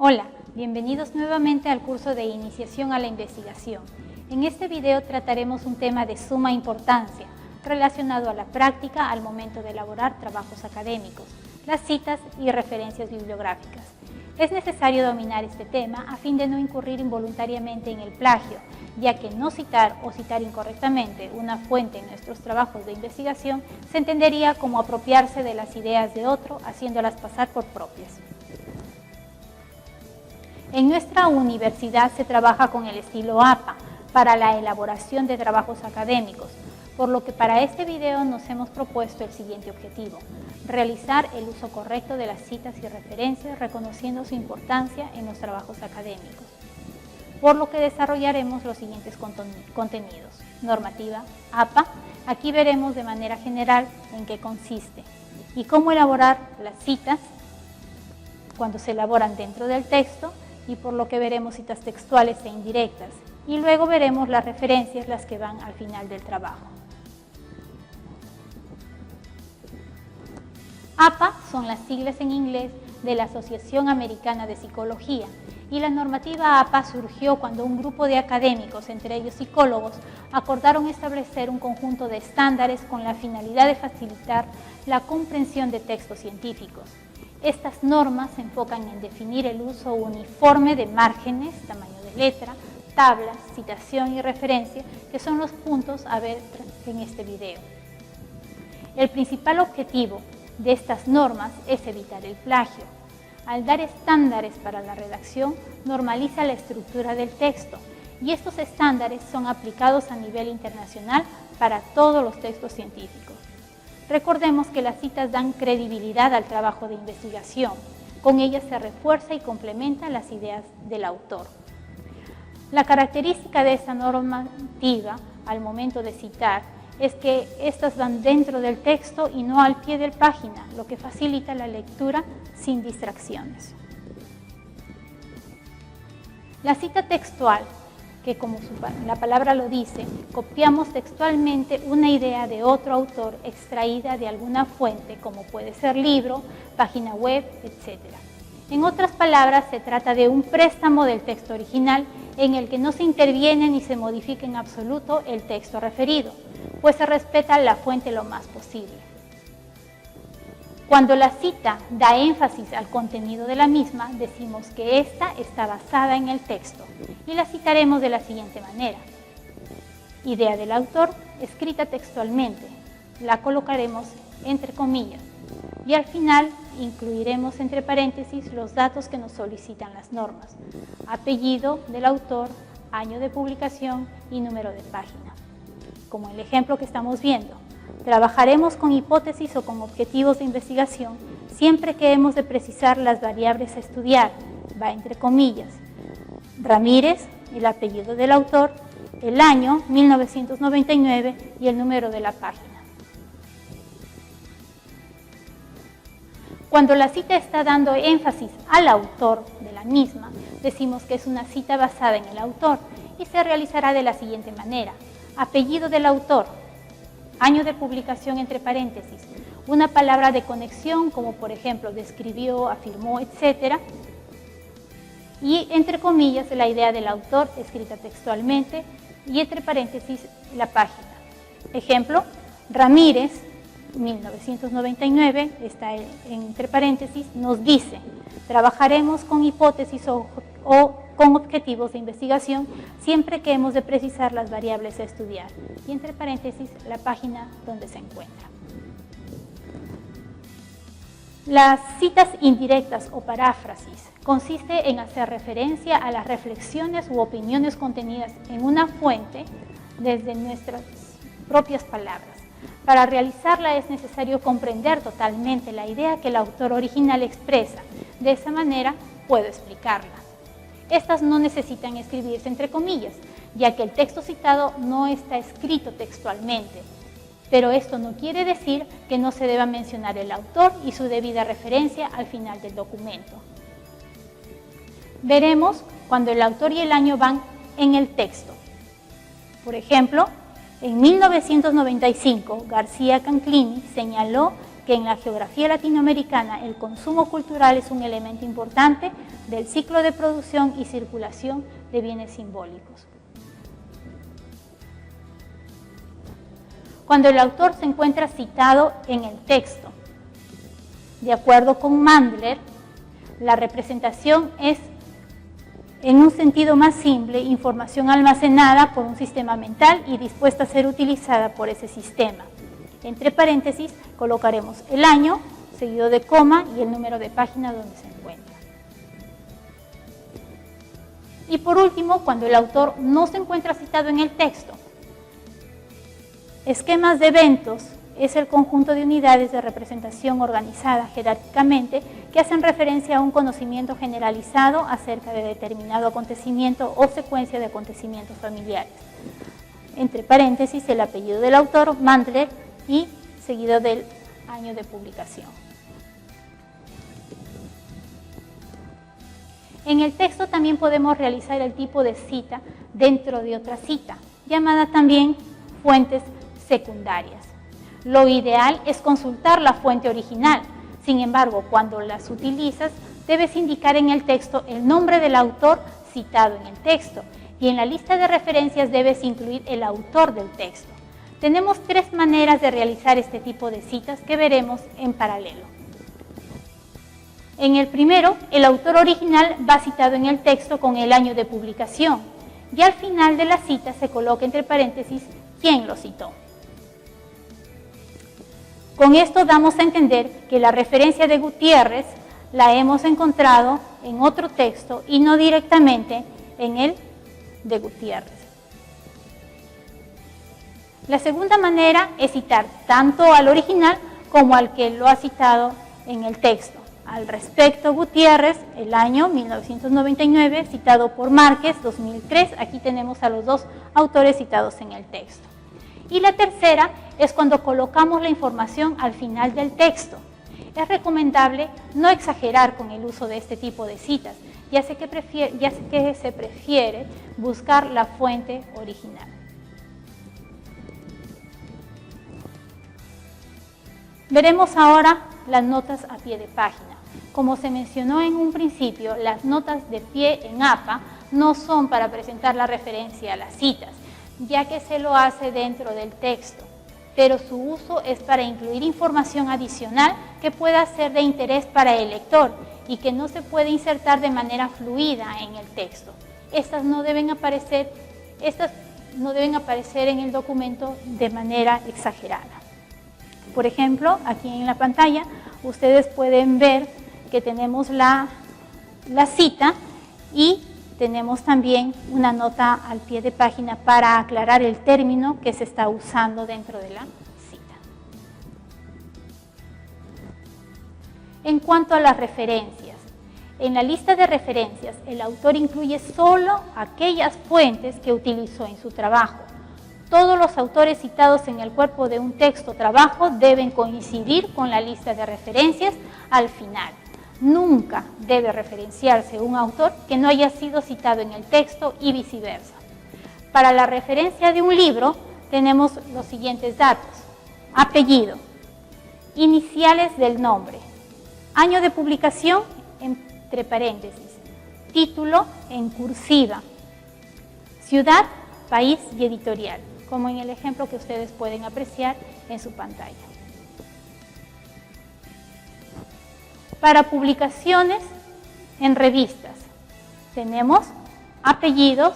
Hola, bienvenidos nuevamente al curso de Iniciación a la Investigación. En este video trataremos un tema de suma importancia relacionado a la práctica al momento de elaborar trabajos académicos, las citas y referencias bibliográficas. Es necesario dominar este tema a fin de no incurrir involuntariamente en el plagio, ya que no citar o citar incorrectamente una fuente en nuestros trabajos de investigación se entendería como apropiarse de las ideas de otro, haciéndolas pasar por propias. En nuestra universidad se trabaja con el estilo APA para la elaboración de trabajos académicos, por lo que para este video nos hemos propuesto el siguiente objetivo: realizar el uso correcto de las citas y referencias reconociendo su importancia en los trabajos académicos, por lo que desarrollaremos los siguientes contenidos. Normativa APA, aquí veremos de manera general en qué consiste y cómo elaborar las citas cuando se elaboran dentro del texto, y por lo que veremos citas textuales e indirectas, y luego veremos las referencias, las que van al final del trabajo. APA son las siglas en inglés de la Asociación Americana de Psicología, y la normativa APA surgió cuando un grupo de académicos, entre ellos psicólogos, acordaron establecer un conjunto de estándares con la finalidad de facilitar la comprensión de textos científicos. Estas normas se enfocan en definir el uso uniforme de márgenes, tamaño de letra, tablas, citación y referencia, que son los puntos a ver en este video. El principal objetivo de estas normas es evitar el plagio. Al dar estándares para la redacción, normaliza la estructura del texto, y estos estándares son aplicados a nivel internacional para todos los textos científicos. Recordemos que las citas dan credibilidad al trabajo de investigación. Con ellas se refuerza y complementa las ideas del autor. La característica de esta normativa al momento de citar es que estas van dentro del texto y no al pie de página, lo que facilita la lectura sin distracciones. La cita textual, que como la palabra lo dice, copiamos textualmente una idea de otro autor extraída de alguna fuente, como puede ser libro, página web, etc. En otras palabras, se trata de un préstamo del texto original en el que no se interviene ni se modifica en absoluto el texto referido, pues se respeta la fuente lo más posible. Cuando la cita da énfasis al contenido de la misma, decimos que ésta está basada en el texto, y la citaremos de la siguiente manera. Idea del autor, escrita textualmente, la colocaremos entre comillas, y al final incluiremos entre paréntesis los datos que nos solicitan las normas: apellido del autor, año de publicación y número de página. Como el ejemplo que estamos viendo, trabajaremos con hipótesis o con objetivos de investigación siempre que hemos de precisar las variables a estudiar, va entre comillas. Ramírez, el apellido del autor, el año 1999 y el número de la página. Cuando la cita está dando énfasis al autor de la misma, decimos que es una cita basada en el autor y se realizará de la siguiente manera: apellido del autor, año de publicación entre paréntesis, una palabra de conexión como por ejemplo describió, afirmó, etc. Y entre comillas la idea del autor escrita textualmente y entre paréntesis la página. Ejemplo: Ramírez, 1999, está entre paréntesis, nos dice: trabajaremos con hipótesis o con objetivos de investigación siempre que hemos de precisar las variables a estudiar, y entre paréntesis la página donde se encuentra. Las citas indirectas o paráfrasis consiste en hacer referencia a las reflexiones u opiniones contenidas en una fuente desde nuestras propias palabras. Para realizarla es necesario comprender totalmente la idea que el autor original expresa. De esa manera puedo explicarla. Estas no necesitan escribirse entre comillas, ya que el texto citado no está escrito textualmente. Pero esto no quiere decir que no se deba mencionar el autor y su debida referencia al final del documento. Veremos cuando el autor y el año van en el texto. Por ejemplo, en 1995, García Canclini señaló que en la geografía latinoamericana el consumo cultural es un elemento importante del ciclo de producción y circulación de bienes simbólicos. Cuando el autor se encuentra citado en el texto, de acuerdo con Mandler, la representación es, en un sentido más simple, información almacenada por un sistema mental y dispuesta a ser utilizada por ese sistema. Entre paréntesis colocaremos el año, seguido de coma y el número de página donde se encuentra. Y por último, cuando el autor no se encuentra citado en el texto, esquemas de eventos es el conjunto de unidades de representación organizadas jerárquicamente que hacen referencia a un conocimiento generalizado acerca de determinado acontecimiento o secuencia de acontecimientos familiares. Entre paréntesis, el apellido del autor, Mandler, y seguido del año de publicación. En el texto también podemos realizar el tipo de cita dentro de otra cita, llamada también fuentes secundarias. Lo ideal es consultar la fuente original. Sin embargo, cuando las utilizas, debes indicar en el texto el nombre del autor citado en el texto y en la lista de referencias debes incluir el autor del texto. Tenemos tres maneras de realizar este tipo de citas que veremos en paralelo. En el primero, el autor original va citado en el texto con el año de publicación y al final de la cita se coloca entre paréntesis quién lo citó. Con esto damos a entender que la referencia de Gutiérrez la hemos encontrado en otro texto y no directamente en el de Gutiérrez. La segunda manera es citar tanto al original como al que lo ha citado en el texto. Al respecto, Gutiérrez, el año 1999, citado por Márquez, 2003, aquí tenemos a los dos autores citados en el texto. Y la tercera es cuando colocamos la información al final del texto. Es recomendable no exagerar con el uso de este tipo de citas, ya que se prefiere buscar la fuente original. Veremos ahora las notas a pie de página. Como se mencionó en un principio, las notas de pie en APA no son para presentar la referencia a las citas, ya que se lo hace dentro del texto, pero su uso es para incluir información adicional que pueda ser de interés para el lector y que no se puede insertar de manera fluida en el texto. Estas no deben aparecer en el documento de manera exagerada. Por ejemplo, aquí en la pantalla ustedes pueden ver que tenemos la cita y tenemos también una nota al pie de página para aclarar el término que se está usando dentro de la cita. En cuanto a las referencias, en la lista de referencias el autor incluye solo aquellas fuentes que utilizó en su trabajo. Todos los autores citados en el cuerpo de un texto o trabajo deben coincidir con la lista de referencias al final. Nunca debe referenciarse un autor que no haya sido citado en el texto y viceversa. Para la referencia de un libro tenemos los siguientes datos: apellido, iniciales del nombre, año de publicación entre paréntesis, título en cursiva, ciudad, país y editorial, como en el ejemplo que ustedes pueden apreciar en su pantalla. Para publicaciones en revistas, tenemos apellidos,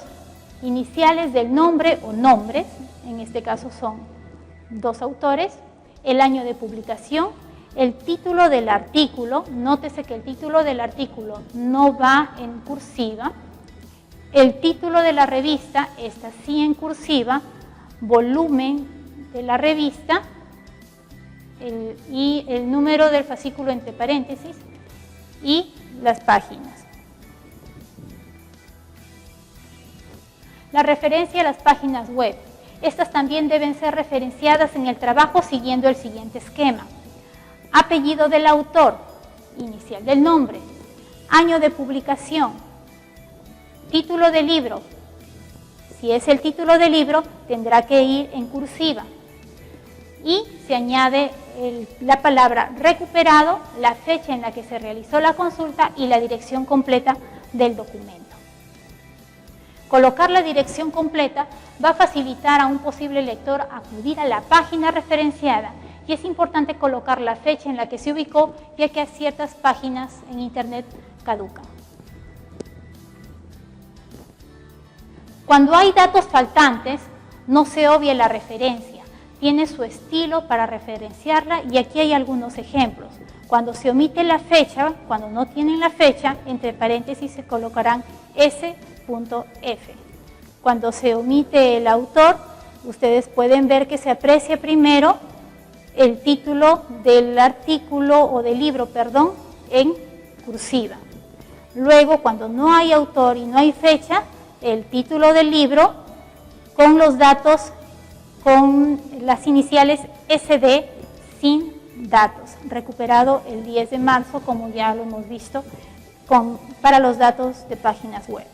iniciales del nombre o nombres, en este caso son dos autores, el año de publicación, el título del artículo, nótese que el título del artículo no va en cursiva, el título de la revista está sí en cursiva, volumen de la revista, y el número del fascículo entre paréntesis y las páginas. La referencia a las páginas web. Estas también deben ser referenciadas en el trabajo siguiendo el siguiente esquema: apellido del autor, inicial del nombre, año de publicación, título del libro. Si es el título del libro, tendrá que ir en cursiva. Y se añade la palabra recuperado, la fecha en la que se realizó la consulta y la dirección completa del documento. Colocar la dirección completa va a facilitar a un posible lector acudir a la página referenciada y es importante colocar la fecha en la que se ubicó, ya que ciertas páginas en Internet caducan. Cuando hay datos faltantes, no se obvia la referencia, tiene su estilo para referenciarla y aquí hay algunos ejemplos. Cuando se omite la fecha, cuando no tienen la fecha, entre paréntesis se colocarán S.F. Cuando se omite el autor, ustedes pueden ver que se aprecia primero el título del artículo o del libro, perdón, en cursiva. Luego, cuando no hay autor y no hay fecha, el título del libro con los datos, con las iniciales SD sin datos, recuperado el 10 de marzo, como ya lo hemos visto, para los datos de páginas web.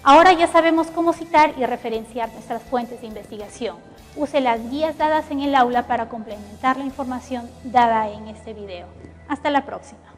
Ahora ya sabemos cómo citar y referenciar nuestras fuentes de investigación. Use las guías dadas en el aula para complementar la información dada en este video. Hasta la próxima.